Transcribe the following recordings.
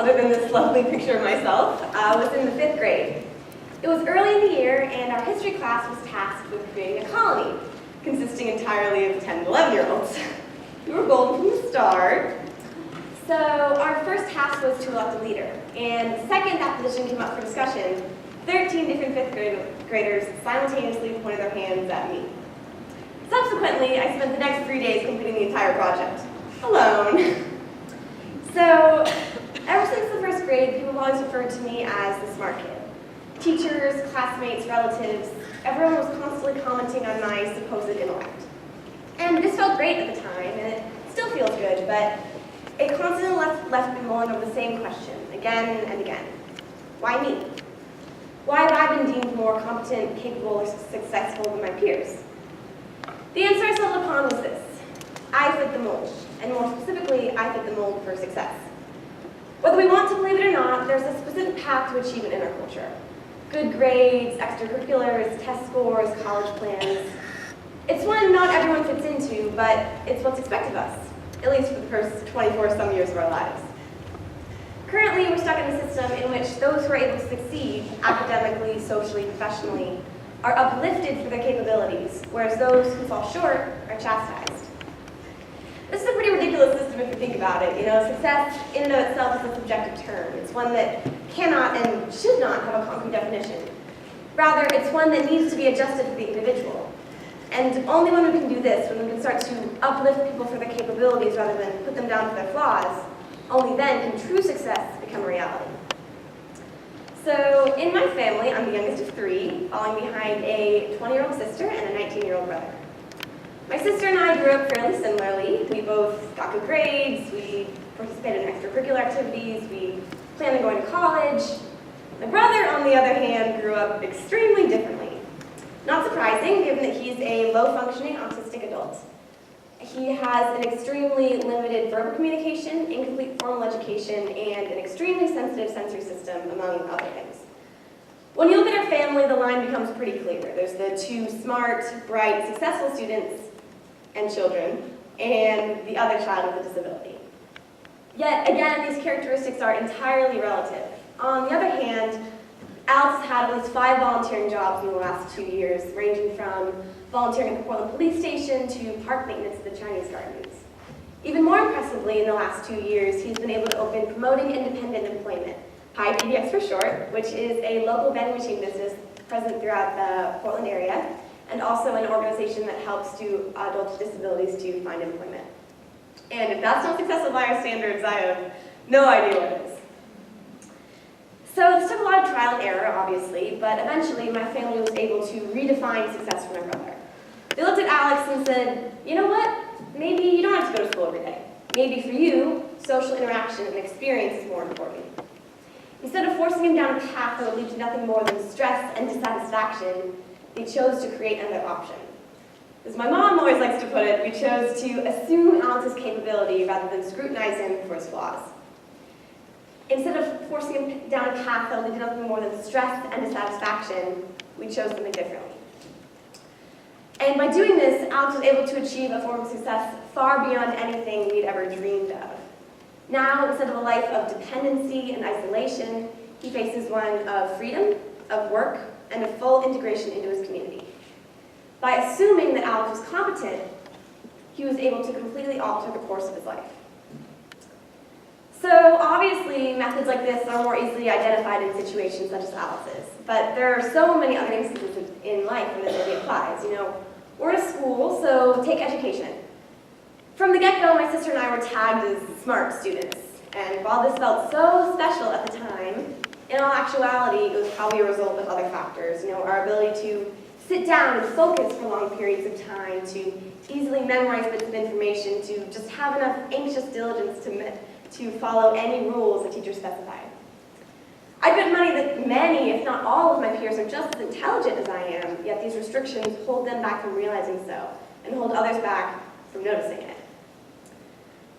other than this lovely picture of myself, was in the 5th grade. It was early in the year, and our history class was tasked with creating a colony, consisting entirely of 10 and 11-year-olds. We were golden from the start. So our first task was to elect a leader, and the second that position came up for discussion, 13 different 5th graders simultaneously pointed their hands at me. Subsequently, I spent the next 3 days completing the entire project, alone. So, ever since the 1st grade, people have always referred to me as the smart kid. Teachers, classmates, relatives, everyone was constantly commenting on my supposed intellect. And this felt great at the time, and it still feels good, but it constantly left me mulling over the same question, again and again. Why me? Why have I been deemed more competent, capable, or successful than my peers? The answer I settled upon was this. I fit the mold, and more specifically, I fit the mold for success. Whether we want to believe it or not, there's a specific path to achievement in our culture. Good grades, extracurriculars, test scores, college plans. It's one not everyone fits into, but it's what's expected of us, at least for the first 24 some years of our lives. Currently, we're stuck in a system in which those who are able to succeed academically, socially, professionally are uplifted for their capabilities, whereas those who fall short are chastised. This is a pretty ridiculous system if you think about it. You know, success in and of itself is a subjective term. It's one that cannot and should not have a concrete definition. Rather, it's one that needs to be adjusted for the individual. And only when we can do this, when we can start to uplift people for their capabilities rather than put them down for their flaws, only then can true success become a reality. So, in my family, I'm the youngest of 3, falling behind a 20-year-old sister and a 19-year-old brother. My sister and I grew up fairly similarly. We both got good grades, we participated in extracurricular activities, we planned on going to college. My brother, on the other hand, grew up extremely differently. Not surprising, given that he's a low-functioning autistic adult. He has an extremely limited verbal communication, incomplete formal education, and an extremely sensitive sensory system, among other things. When you look at our family, the line becomes pretty clear. There's the 2 smart, bright, successful students and children, and the other child with a disability. Yet, again, these characteristics are entirely relative. On the other hand, Alex has had at least 5 volunteering jobs in the last 2 years, ranging from volunteering at the Portland Police Station to park maintenance at the Chinese Gardens. Even more impressively, in the last 2 years, he's been able to open Promoting Independent Employment, PIEDX for short, which is a local vending machine business present throughout the Portland area, and also an organization that helps adults with disabilities to find employment. And if that's not successful by our standards, I have no idea what it is. So this took a lot of trial and error, obviously, but eventually my family was able to redefine success for my brother. They looked at Alex and said, you know what? Maybe you don't have to go to school every day. Maybe for you, social interaction and experience is more important. Instead of forcing him down a path that would lead to nothing more than stress and dissatisfaction, they chose to create another option. As my mom always likes to put it, we chose to assume Alex's capability rather than scrutinize him for his flaws. Instead of forcing him down a path that would lead to nothing more than stress and dissatisfaction, we chose something differently. And by doing this, Alex was able to achieve a form of success far beyond anything we'd ever dreamed of. Now, instead of a life of dependency and isolation, he faces one of freedom, of work, and of full integration into his community. By assuming that Alex was competent, he was able to completely alter the course of his life. So obviously, methods like this are more easily identified in situations such as Alex's, but there are so many other instances in life where this really applies. You know, we're at a school, so take education. From the get-go, my sister and I were tagged as smart students, and while this felt so special at the time, in all actuality, it was probably a result of other factors. You know, our ability to sit down and focus for long periods of time, to easily memorize bits of information, to just have enough anxious diligence to follow any rules the teacher specified. I bet money that many, if not all, of my peers are just as intelligent as I am, yet these restrictions hold them back from realizing so, and hold others back from noticing it.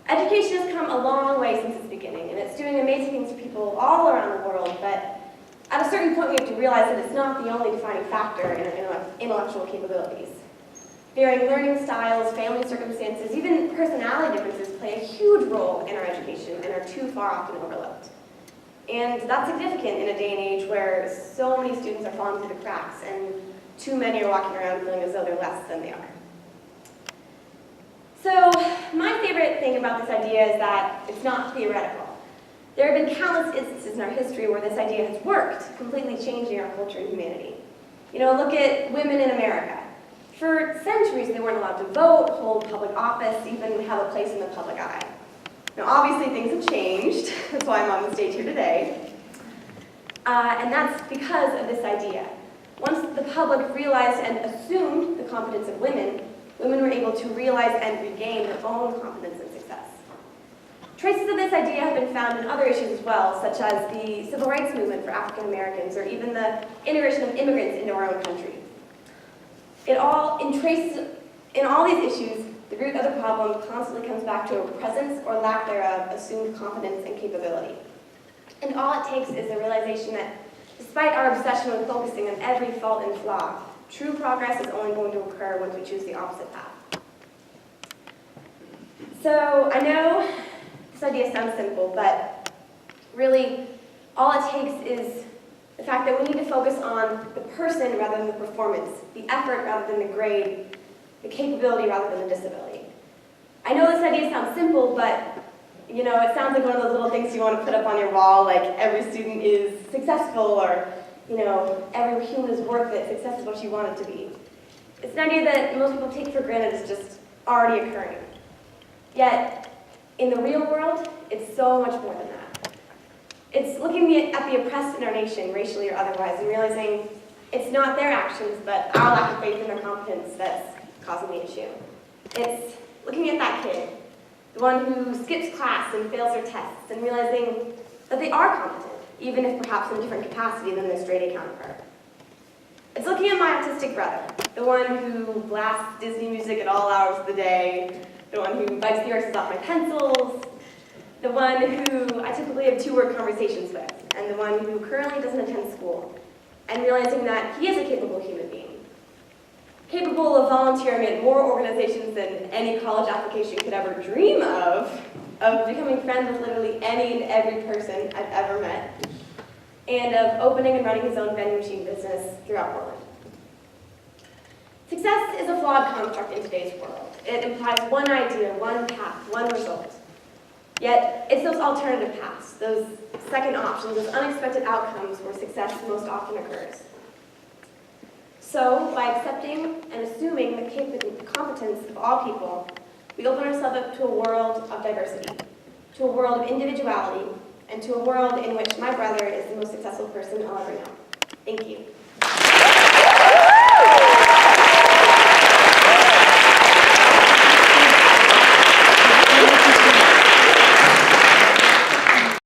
Education has come a long way since its beginning, and it's doing amazing things for people all around the world, but at a certain point we have to realize that it's not the only defining factor in our intellectual capabilities. Varying learning styles, family circumstances, even personality differences play a huge role in our education and are too far often overlooked. And that's significant in a day and age where so many students are falling through the cracks and too many are walking around feeling as though they're less than they are. So my favorite thing about this idea is that it's not theoretical. There have been countless instances in our history where this idea has worked, completely changing our culture and humanity. You know, look at women in America. For centuries, they weren't allowed to vote, hold public office, even have a place in the public eye. Now, obviously, things have changed. That's why I'm on the stage here today. And that's because of this idea. Once the public realized and assumed the competence of women, women were able to realize and regain their own competence and success. Traces of this idea have been found in other issues as well, such as the civil rights movement for African Americans, or even the integration of immigrants into our own country. In all these issues, the root of the problem constantly comes back to a presence or lack thereof assumed competence and capability. And all it takes is the realization that despite our obsession with focusing on every fault and flaw, true progress is only going to occur once we choose the opposite path. So I know this idea sounds simple, but really all it takes is the fact that we need to focus on the person rather than the performance, the effort rather than the grade, the capability rather than the disability. I know this idea sounds simple, but you know, it sounds like one of those little things you want to put up on your wall, like every student is successful, or you know, every human is worth it, success is what you want it to be. It's an idea that most people take for granted is just already occurring. Yet, in the real world, it's so much more than that. It's looking at the oppressed in our nation, racially or otherwise, and realizing it's not their actions, but our lack of faith in their competence that's causing the issue. It's looking at that kid, the one who skips class and fails their tests, and realizing that they are competent, even if perhaps in a different capacity than their straight-A counterpart. It's looking at my autistic brother, the one who blasts Disney music at all hours of the day, the one who bites the erasers off my pencils, the one who I typically have two-word conversations with, and the one who currently doesn't attend school, and realizing that he is a capable human being, capable of volunteering at more organizations than any college application could ever dream of becoming friends with literally any and every person I've ever met, and of opening and running his own vending machine business throughout Portland. Success is a flawed construct in today's world. It implies one idea, one path, one result. Yet, it's those alternative paths, those second options, those unexpected outcomes where success most often occurs. So, by accepting and assuming the competence of all people, we open ourselves up to a world of diversity, to a world of individuality, and to a world in which my brother is the most successful person I'll ever know. Thank you.